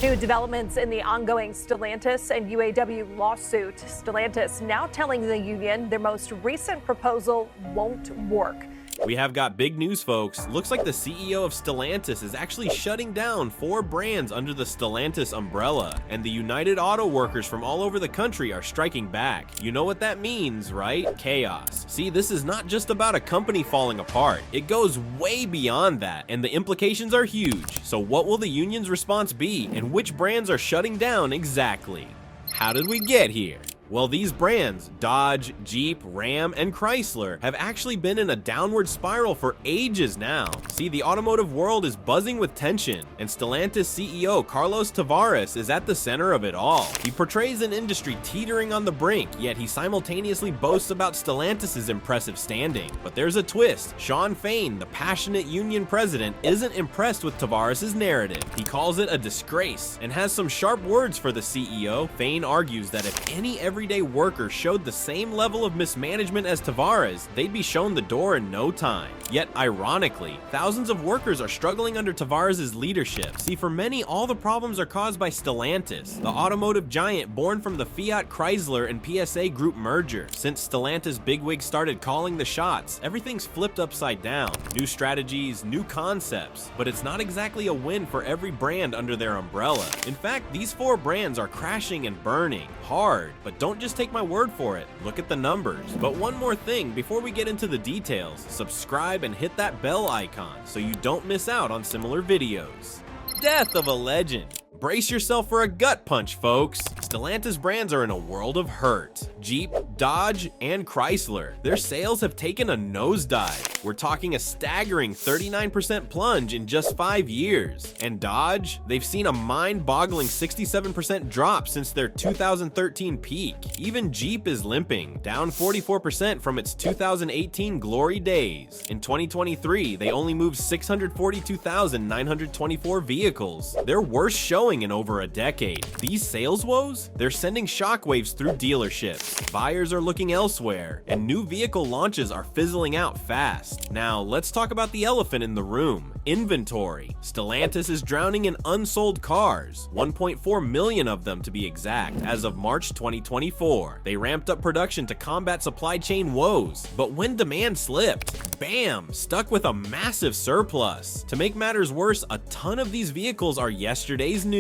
To developments in the ongoing Stellantis and UAW lawsuit. Stellantis now telling the union their most recent proposal won't work. We have got big news, folks. Looks like the CEO of Stellantis is actually shutting down 4 brands under the Stellantis umbrella, and the United Auto Workers from all over the country are striking back. You know what that means, right? Chaos. See, this is not just about a company falling apart. It goes way beyond that, and the implications are huge. So what will the union's response be, and which brands are shutting down exactly? How did we get here? Well, these brands, Dodge, Jeep, Ram, and Chrysler, have actually been in a downward spiral for ages now. See, the automotive world is buzzing with tension, and Stellantis CEO Carlos Tavares is at the center of it all. He portrays an industry teetering on the brink, yet he simultaneously boasts about Stellantis' impressive standing. But there's a twist. Shawn Fain, the passionate union president, isn't impressed with Tavares' narrative. He calls it a disgrace, and has some sharp words for the CEO. Fain argues that if any everyday worker showed the same level of mismanagement as Tavares, they'd be shown the door in no time. Yet, ironically, thousands of workers are struggling under Tavares' leadership. See, for many, all the problems are caused by Stellantis, the automotive giant born from the Fiat Chrysler and PSA Group merger. Since Stellantis bigwigs started calling the shots, everything's flipped upside down. New strategies, new concepts, but it's not exactly a win for every brand under their umbrella. In fact, these 4 brands are crashing and burning hard, but don't just take my word for it, look at the numbers. But one more thing before we get into the details, subscribe and hit that bell icon so you don't miss out on similar videos. Death of a legend. Brace yourself for a gut punch, folks. Stellantis brands are in a world of hurt. Jeep, Dodge, and Chrysler, their sales have taken a nosedive. We're talking a staggering 39% plunge in just 5 years. And Dodge, they've seen a mind-boggling 67% drop since their 2013 peak. Even Jeep is limping, down 44% from its 2018 glory days. In 2023, they only moved 642,924 vehicles, their worst showing in over a decade. These sales woes? They're sending shockwaves through dealerships. Buyers are looking elsewhere, and new vehicle launches are fizzling out fast. Now, let's talk about the elephant in the room. Inventory. Stellantis is drowning in unsold cars, 1.4 million of them to be exact, as of March 2024. They ramped up production to combat supply chain woes, but when demand slipped, bam, stuck with a massive surplus. To make matters worse, a ton of these vehicles are yesterday's news.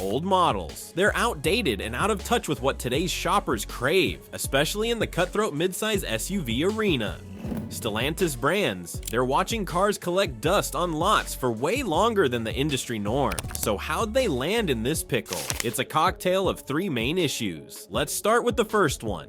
Old models. They're outdated and out of touch with what today's shoppers crave, especially in the cutthroat midsize SUV arena. Stellantis brands, they're watching cars collect dust on lots for way longer than the industry norm. So how'd they land in this pickle? It's a cocktail of 3 main issues. Let's start with the first one.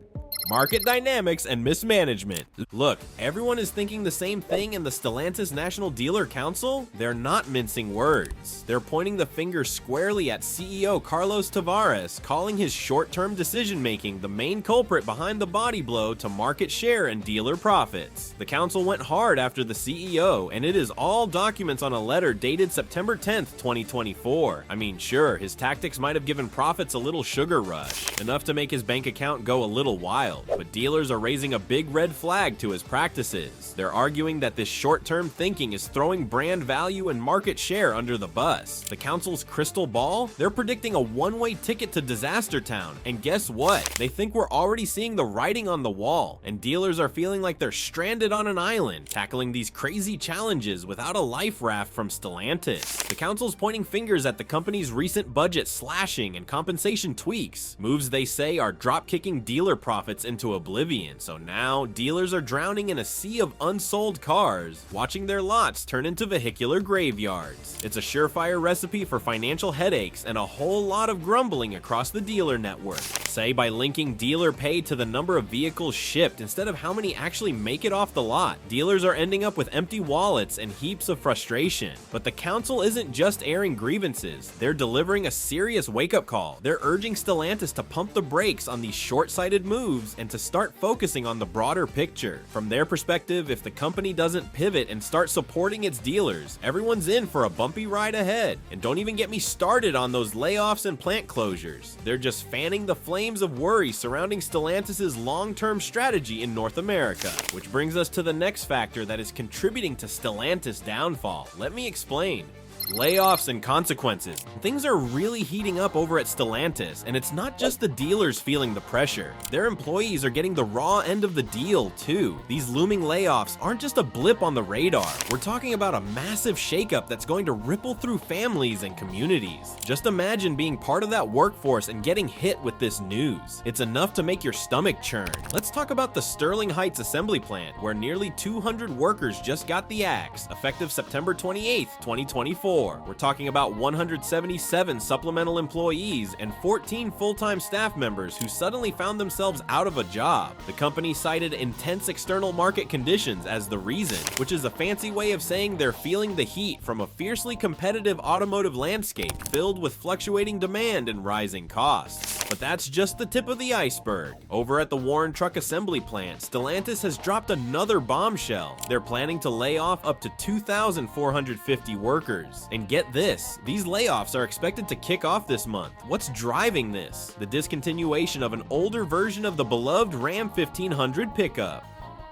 Market dynamics and mismanagement. Look, everyone is thinking the same thing in the Stellantis National Dealer Council. They're not mincing words. They're pointing the finger squarely at CEO Carlos Tavares, calling his short-term decision-making the main culprit behind the body blow to market share and dealer profits. The council went hard after the CEO, and it is all documents on a letter dated September 10th, 2024. I mean, sure, his tactics might have given profits a little sugar rush, enough to make his bank account go a little wild. But dealers are raising a big red flag to his practices. They're arguing that this short-term thinking is throwing brand value and market share under the bus. The council's crystal ball? They're predicting a one-way ticket to disaster town. And guess what? They think we're already seeing the writing on the wall, and dealers are feeling like they're stranded on an island, tackling these crazy challenges without a life raft from Stellantis. The council's pointing fingers at the company's recent budget slashing and compensation tweaks, moves they say are drop-kicking dealer profits into oblivion. So now, dealers are drowning in a sea of unsold cars, watching their lots turn into vehicular graveyards. It's a surefire recipe for financial headaches and a whole lot of grumbling across the dealer network. Say by linking dealer pay to the number of vehicles shipped instead of how many actually make it off the lot, dealers are ending up with empty wallets and heaps of frustration. But the council isn't just airing grievances, they're delivering a serious wake-up call. They're urging Stellantis to pump the brakes on these short-sighted moves and to start focusing on the broader picture. From their perspective, if the company doesn't pivot and start supporting its dealers, everyone's in for a bumpy ride ahead. And don't even get me started on those layoffs and plant closures. They're just fanning the flames of worry surrounding Stellantis' long-term strategy in North America. Which brings us to the next factor that is contributing to Stellantis' downfall. Let me explain. Layoffs and consequences. Things are really heating up over at Stellantis, and it's not just the dealers feeling the pressure. Their employees are getting the raw end of the deal, too. These looming layoffs aren't just a blip on the radar. We're talking about a massive shakeup that's going to ripple through families and communities. Just imagine being part of that workforce and getting hit with this news. It's enough to make your stomach churn. Let's talk about the Sterling Heights assembly plant, where nearly 200 workers just got the axe, effective September 28, 2024. We're talking about 177 supplemental employees and 14 full-time staff members who suddenly found themselves out of a job. The company cited intense external market conditions as the reason, which is a fancy way of saying they're feeling the heat from a fiercely competitive automotive landscape filled with fluctuating demand and rising costs. But that's just the tip of the iceberg. Over at the Warren Truck Assembly Plant, Stellantis has dropped another bombshell. They're planning to lay off up to 2,450 workers. And get this, these layoffs are expected to kick off this month. What's driving this? The discontinuation of an older version of the beloved Ram 1500 pickup.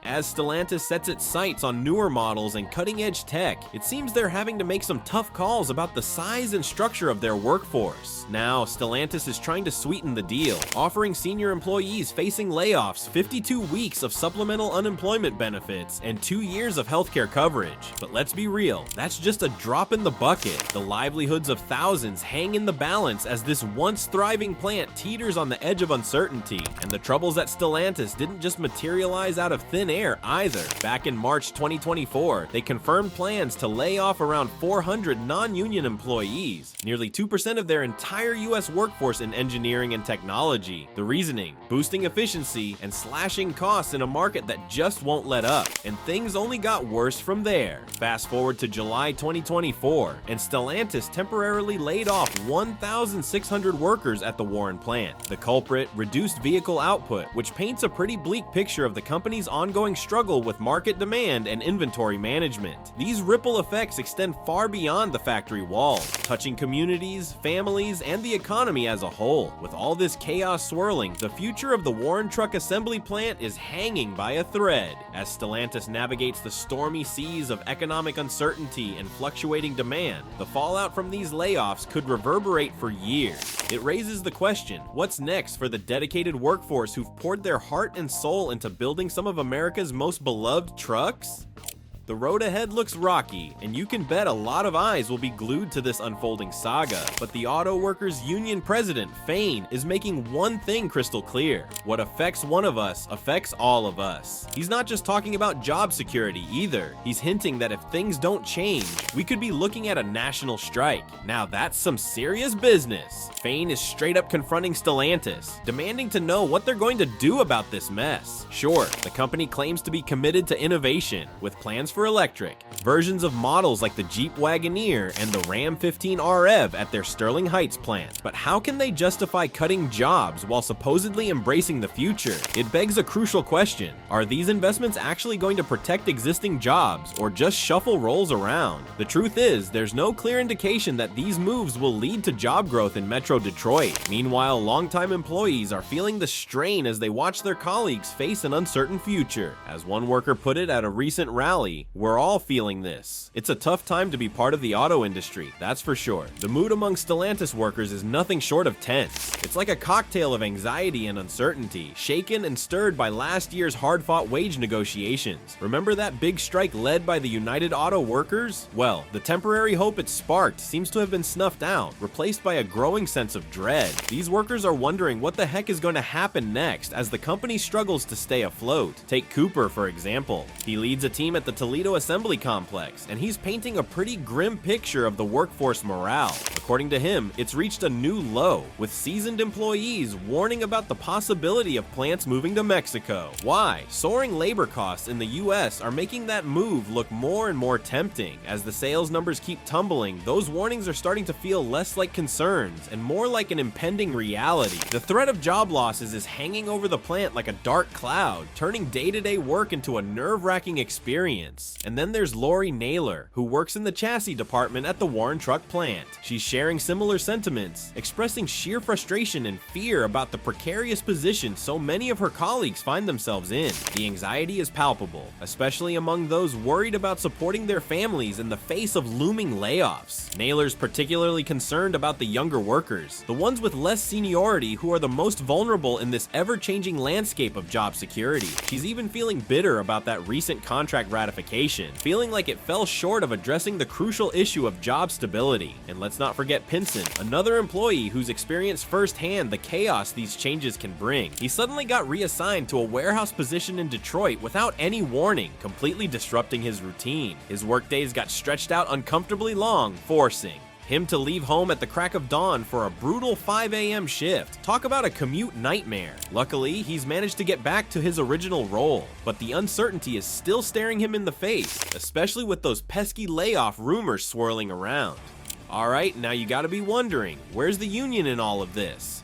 As Stellantis sets its sights on newer models and cutting-edge tech, it seems they're having to make some tough calls about the size and structure of their workforce. Now, Stellantis is trying to sweeten the deal, offering senior employees facing layoffs 52 weeks of supplemental unemployment benefits and 2 years of healthcare coverage. But let's be real, that's just a drop in the bucket. The livelihoods of thousands hang in the balance as this once thriving plant teeters on the edge of uncertainty. And the troubles at Stellantis didn't just materialize out of thin air either. Back in March 2024, they confirmed plans to lay off around 400 non-union employees, nearly 2% of their entire US workforce in engineering and technology. The reasoning: boosting efficiency and slashing costs in a market that just won't let up. And things only got worse from there. Fast forward to July 2024, and Stellantis temporarily laid off 1,600 workers at the Warren plant. The culprit: reduced vehicle output, which paints a pretty bleak picture of the company's ongoing struggle with market demand and inventory management. These ripple effects extend far beyond the factory walls, touching communities, families, and the economy as a whole. With all this chaos swirling, the future of the Warren Truck Assembly Plant is hanging by a thread. As Stellantis navigates the stormy seas of economic uncertainty and fluctuating demand, the fallout from these layoffs could reverberate for years. It raises the question, what's next for the dedicated workforce who've poured their heart and soul into building some of America's most beloved trucks? The road ahead looks rocky, and you can bet a lot of eyes will be glued to this unfolding saga. But the Auto Workers Union president, Fain, is making one thing crystal clear: what affects one of us affects all of us. He's not just talking about job security either. He's hinting that if things don't change, we could be looking at a national strike. Now that's some serious business. Fain is straight up confronting Stellantis, demanding to know what they're going to do about this mess. Sure, the company claims to be committed to innovation, with plans for electric versions of models like the Jeep Wagoneer and the Ram 15 REV at their Sterling Heights plant. But how can they justify cutting jobs while supposedly embracing the future? It begs a crucial question: are these investments actually going to protect existing jobs or just shuffle roles around? The truth is, there's no clear indication that these moves will lead to job growth in Metro Detroit. Meanwhile, longtime employees are feeling the strain as they watch their colleagues face an uncertain future. As one worker put it at a recent rally, "We're all feeling this. It's a tough time to be part of the auto industry, that's for sure." The mood among Stellantis workers is nothing short of tense. It's like a cocktail of anxiety and uncertainty, shaken and stirred by last year's hard-fought wage negotiations. Remember that big strike led by the United Auto Workers? Well, the temporary hope it sparked seems to have been snuffed out, replaced by a growing sense of dread. These workers are wondering what the heck is going to happen next as the company struggles to stay afloat. Take Cooper, for example. He leads a team at the Toledo Assembly Complex, and he's painting a pretty grim picture of the workforce morale. According to him, it's reached a new low, with seasoned employees warning about the possibility of plants moving to Mexico. Why? Soaring labor costs in the US are making that move look more and more tempting. As the sales numbers keep tumbling, those warnings are starting to feel less like concerns and more like an impending reality. The threat of job losses is hanging over the plant like a dark cloud, turning day-to-day work into a nerve-wracking experience. months. And then there's Lori Naylor, who works in the chassis department at the Warren Truck plant. She's sharing similar sentiments, expressing sheer frustration and fear about the precarious position so many of her colleagues find themselves in. The anxiety is palpable, especially among those worried about supporting their families in the face of looming layoffs. Naylor's particularly concerned about the younger workers, the ones with less seniority who are the most vulnerable in this ever-changing landscape of job security. She's even feeling bitter about that recent contract ratification, feeling like it fell short of addressing the crucial issue of job stability. And let's not forget Pinson, another employee who's experienced firsthand the chaos these changes can bring. He suddenly got reassigned to a warehouse position in Detroit without any warning, completely disrupting his routine. His workdays got stretched out uncomfortably long, forcing him to leave home at the crack of dawn for a brutal 5 a.m. shift. Talk about a commute nightmare. Luckily, he's managed to get back to his original role, but the uncertainty is still staring him in the face, especially with those pesky layoff rumors swirling around. Alright, now you gotta be wondering, where's the union in all of this?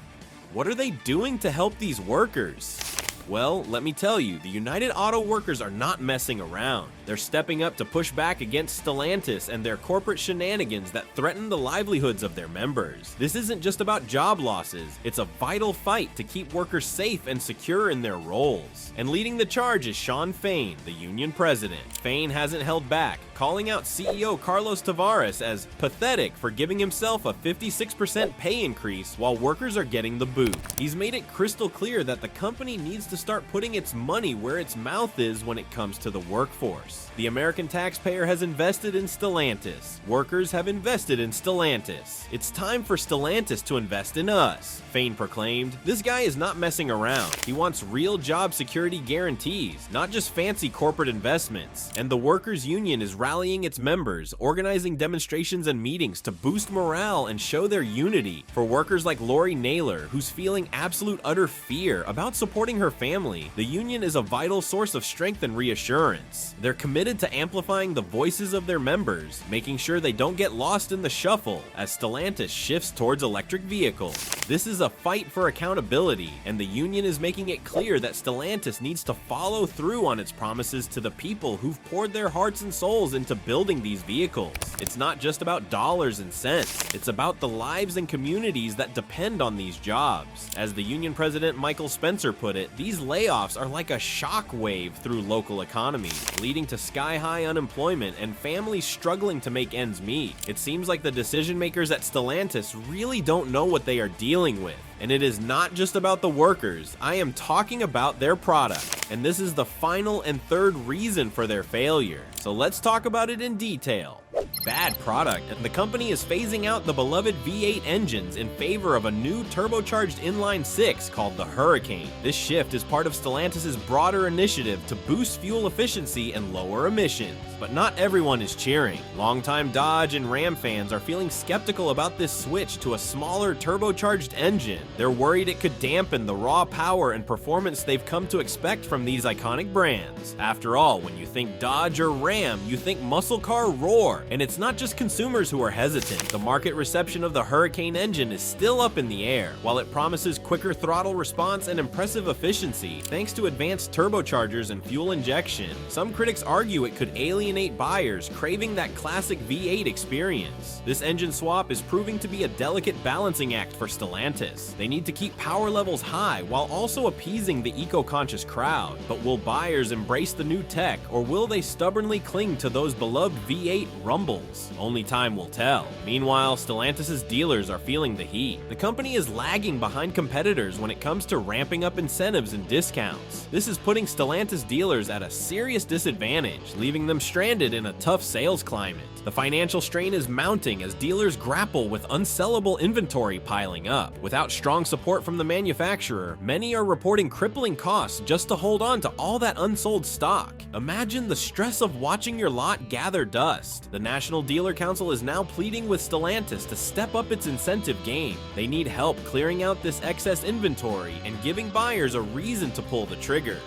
What are they doing to help these workers? Well, let me tell you, the United Auto Workers are not messing around. They're stepping up to push back against Stellantis and their corporate shenanigans that threaten the livelihoods of their members. This isn't just about job losses, it's a vital fight to keep workers safe and secure in their roles. And leading the charge is Shawn Fain, the union president. Fain hasn't held back, calling out CEO Carlos Tavares as pathetic for giving himself a 56% pay increase while workers are getting the boot. He's made it crystal clear that the company needs to start putting its money where its mouth is when it comes to the workforce. The American taxpayer has invested in Stellantis. Workers have invested in Stellantis. It's time for Stellantis to invest in us, Fain proclaimed. This guy is not messing around. He wants real job security guarantees, not just fancy corporate investments. And the workers' union is rallying its members, organizing demonstrations and meetings to boost morale and show their unity. For workers like Lori Naylor, who's feeling absolute utter fear about supporting her family, the union is a vital source of strength and reassurance. They're committed to amplifying the voices of their members, making sure they don't get lost in the shuffle as Stellantis shifts towards electric vehicles. This is a fight for accountability, and the union is making it clear that Stellantis needs to follow through on its promises to the people who've poured their hearts and souls into building these vehicles. It's not just about dollars and cents, it's about the lives and communities that depend on these jobs. As the union president Michael Spencer put it, these layoffs are like a shock wave through local economies, leading to sky-high unemployment and families struggling to make ends meet. It seems like the decision makers at Stellantis really don't know what they are dealing with. And it is not just about the workers, I am talking about their product. And this is the final and third reason for their failure. So let's talk about it in detail. Bad product, and the company is phasing out the beloved V8 engines in favor of a new turbocharged inline-6 called the Hurricane. This shift is part of Stellantis' broader initiative to boost fuel efficiency and lower emissions. But not everyone is cheering. Longtime Dodge and Ram fans are feeling skeptical about this switch to a smaller turbocharged engine. They're worried it could dampen the raw power and performance they've come to expect from these iconic brands. After all, when you think Dodge or Ram, you think muscle car roar. And it's not just consumers who are hesitant. The market reception of the Hurricane engine is still up in the air. While it promises quicker throttle response and impressive efficiency, thanks to advanced turbochargers and fuel injection, some critics argue it could alienate buyers craving that classic V8 experience. This engine swap is proving to be a delicate balancing act for Stellantis. They need to keep power levels high while also appeasing the eco-conscious crowd. But will buyers embrace the new tech, or will they stubbornly cling to those beloved V8 rumbles? Only time will tell. Meanwhile, Stellantis' dealers are feeling the heat. The company is lagging behind competitors when it comes to ramping up incentives and discounts. This is putting Stellantis dealers at a serious disadvantage, leaving them stranded in a tough sales climate. The financial strain is mounting as dealers grapple with unsellable inventory piling up. Without strong support from the manufacturer, many are reporting crippling costs just to hold on to all that unsold stock. Imagine the stress of watching your lot gather dust. The National Dealer Council is now pleading with Stellantis to step up its incentive game. They need help clearing out this excess inventory and giving buyers a reason to pull the trigger.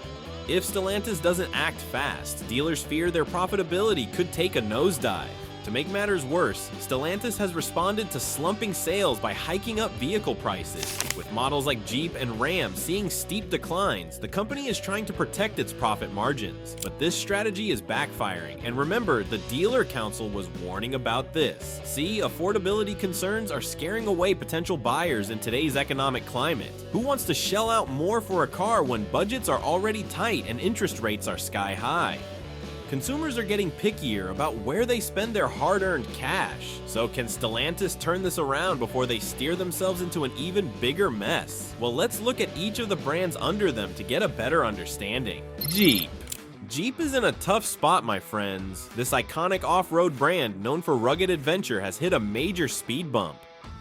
If Stellantis doesn't act fast, dealers fear their profitability could take a nosedive. To make matters worse, Stellantis has responded to slumping sales by hiking up vehicle prices. With models like Jeep and Ram seeing steep declines, the company is trying to protect its profit margins. But this strategy is backfiring, and remember, the dealer council was warning about this. See, affordability concerns are scaring away potential buyers in today's economic climate. Who wants to shell out more for a car when budgets are already tight and interest rates are sky high? Consumers are getting pickier about where they spend their hard-earned cash. So can Stellantis turn this around before they steer themselves into an even bigger mess? Well, let's look at each of the brands under them to get a better understanding. Jeep. Jeep is in a tough spot, my friends. This iconic off-road brand known for rugged adventure has hit a major speed bump.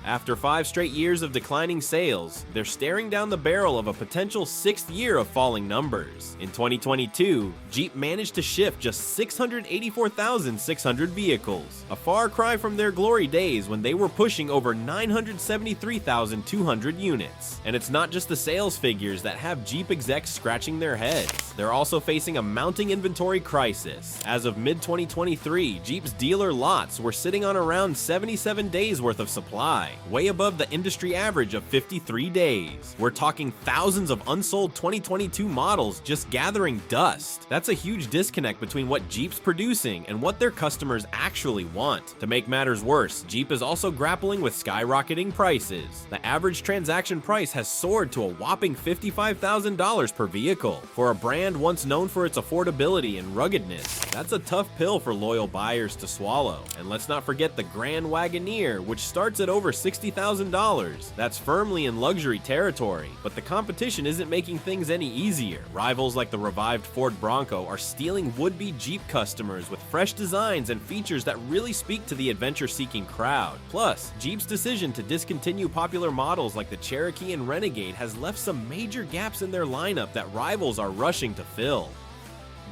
After 5 straight years of declining sales, they're staring down the barrel of a potential 6th year of falling numbers. In 2022, Jeep managed to ship just 684,600 vehicles, a far cry from their glory days when they were pushing over 973,200 units. And it's not just the sales figures that have Jeep execs scratching their heads. They're also facing a mounting inventory crisis. As of mid-2023, Jeep's dealer lots were sitting on around 77 days worth of supply, way above the industry average of 53 days. We're talking thousands of unsold 2022 models just gathering dust. That's a huge disconnect between what Jeep's producing and what their customers actually want. To make matters worse, Jeep is also grappling with skyrocketing prices. The average transaction price has soared to a whopping $55,000 per vehicle. For a brand once known for its affordability and ruggedness, that's a tough pill for loyal buyers to swallow. And let's not forget the Grand Wagoneer, which starts at over $60,000. That's firmly in luxury territory, but the competition isn't making things any easier. Rivals like the revived Ford Bronco are stealing would-be Jeep customers with fresh designs and features that really speak to the adventure-seeking crowd. Plus, Jeep's decision to discontinue popular models like the Cherokee and Renegade has left some major gaps in their lineup that rivals are rushing to fill.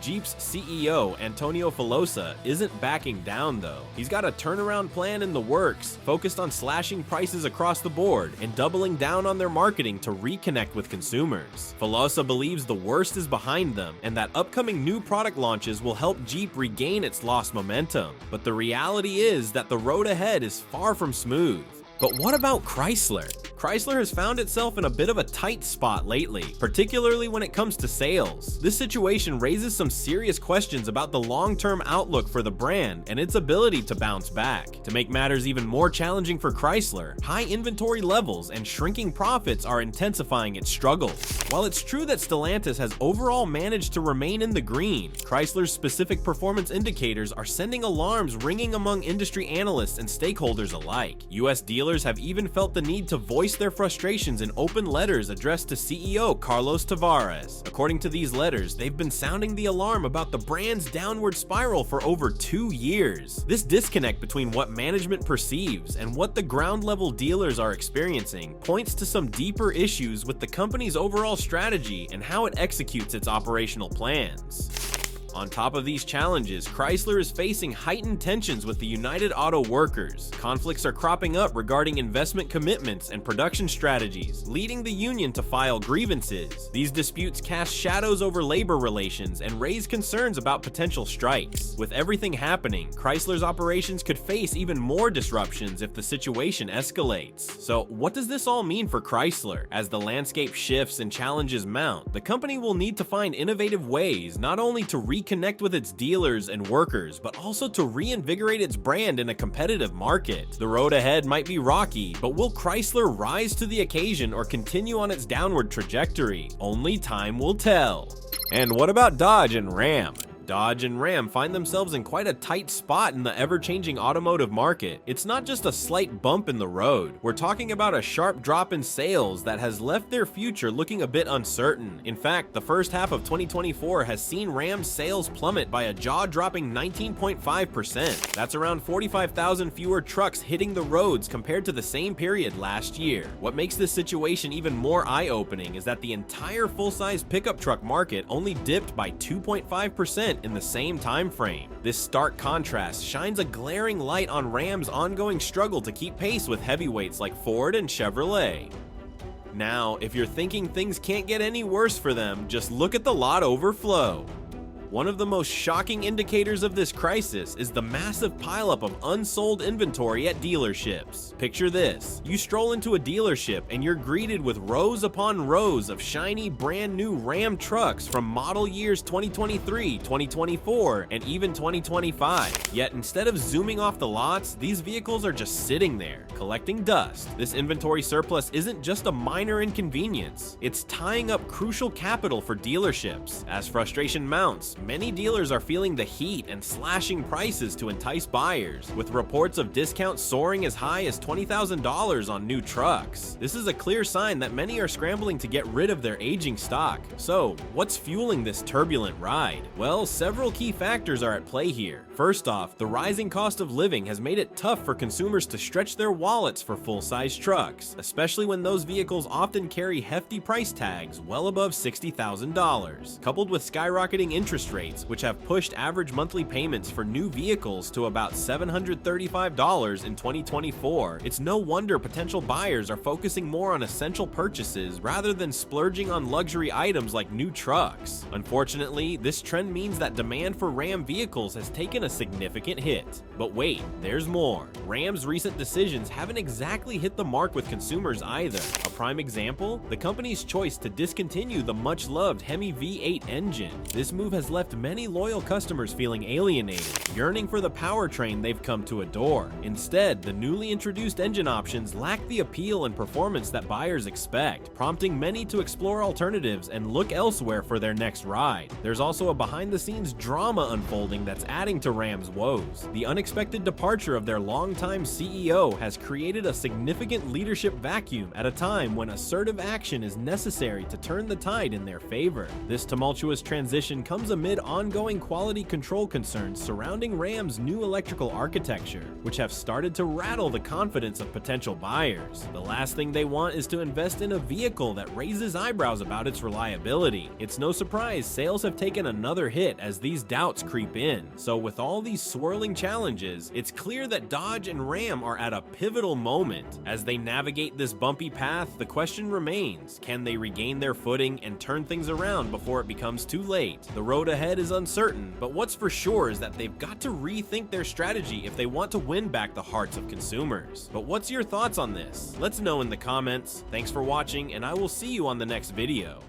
Jeep's CEO, Antonio Filosa, isn't backing down though. He's got a turnaround plan in the works, focused on slashing prices across the board and doubling down on their marketing to reconnect with consumers. Filosa believes the worst is behind them and that upcoming new product launches will help Jeep regain its lost momentum. But the reality is that the road ahead is far from smooth. But what about Chrysler? Chrysler has found itself in a bit of a tight spot lately, particularly when it comes to sales. This situation raises some serious questions about the long-term outlook for the brand and its ability to bounce back. To make matters even more challenging for Chrysler, high inventory levels and shrinking profits are intensifying its struggles. While it's true that Stellantis has overall managed to remain in the green, Chrysler's specific performance indicators are sending alarms ringing among industry analysts and stakeholders alike. US dealers have even felt the need to voice their frustrations in open letters addressed to CEO Carlos Tavares. According to these letters, they've been sounding the alarm about the brand's downward spiral for over 2 years. This disconnect between what management perceives and what the ground-level dealers are experiencing points to some deeper issues with the company's overall strategy and how it executes its operational plans. On top of these challenges, Chrysler is facing heightened tensions with the United Auto Workers. Conflicts are cropping up regarding investment commitments and production strategies, leading the union to file grievances. These disputes cast shadows over labor relations and raise concerns about potential strikes. With everything happening, Chrysler's operations could face even more disruptions if the situation escalates. So, what does this all mean for Chrysler? As the landscape shifts and challenges mount, the company will need to find innovative ways not only to reconnect with its dealers and workers, but also to reinvigorate its brand in a competitive market. The road ahead might be rocky, but will Chrysler rise to the occasion or continue on its downward trajectory? Only time will tell. And what about Dodge and Ram? Dodge and Ram find themselves in quite a tight spot in the ever-changing automotive market. It's not just a slight bump in the road. We're talking about a sharp drop in sales that has left their future looking a bit uncertain. In fact, the first half of 2024 has seen Ram's sales plummet by a jaw-dropping 19.5%. That's around 45,000 fewer trucks hitting the roads compared to the same period last year. What makes this situation even more eye-opening is that the entire full-size pickup truck market only dipped by 2.5% in the same time frame. This stark contrast shines a glaring light on Ram's ongoing struggle to keep pace with heavyweights like Ford and Chevrolet. Now, if you're thinking things can't get any worse for them, just look at the lot overflow. One of the most shocking indicators of this crisis is the massive pileup of unsold inventory at dealerships. Picture this: you stroll into a dealership and you're greeted with rows upon rows of shiny brand new Ram trucks from model years 2023, 2024, and even 2025. Yet instead of zooming off the lots, these vehicles are just sitting there, collecting dust. This inventory surplus isn't just a minor inconvenience, it's tying up crucial capital for dealerships. As frustration mounts, many dealers are feeling the heat and slashing prices to entice buyers, with reports of discounts soaring as high as $20,000 on new trucks. This is a clear sign that many are scrambling to get rid of their aging stock. So, what's fueling this turbulent ride? Well, several key factors are at play here. First off, the rising cost of living has made it tough for consumers to stretch their wallets for full-size trucks, especially when those vehicles often carry hefty price tags well above $60,000. Coupled with skyrocketing interest rates, which have pushed average monthly payments for new vehicles to about $735 in 2024, it's no wonder potential buyers are focusing more on essential purchases rather than splurging on luxury items like new trucks. Unfortunately, this trend means that demand for Ram vehicles has taken a significant hit. But wait, there's more. Ram's recent decisions haven't exactly hit the mark with consumers either. A prime example? The company's choice to discontinue the much-loved Hemi V8 engine. This move has left many loyal customers feeling alienated, yearning for the powertrain they've come to adore. Instead, the newly introduced engine options lack the appeal and performance that buyers expect, prompting many to explore alternatives and look elsewhere for their next ride. There's also a behind-the-scenes drama unfolding that's adding to Ram's woes. The unexpected departure of their longtime CEO has created a significant leadership vacuum at a time when assertive action is necessary to turn the tide in their favor. This tumultuous transition comes amid ongoing quality control concerns surrounding Ram's new electrical architecture, which have started to rattle the confidence of potential buyers. The last thing they want is to invest in a vehicle that raises eyebrows about its reliability. It's no surprise sales have taken another hit as these doubts creep in. So with all these swirling challenges, it's clear that Dodge and Ram are at a pivotal moment. As they navigate this bumpy path, the question remains: can they regain their footing and turn things around before it becomes too late? The road ahead is uncertain, but what's for sure is that they've got to rethink their strategy if they want to win back the hearts of consumers. But what's your thoughts on this? Let's know in the comments. Thanks for watching, and I will see you on the next video.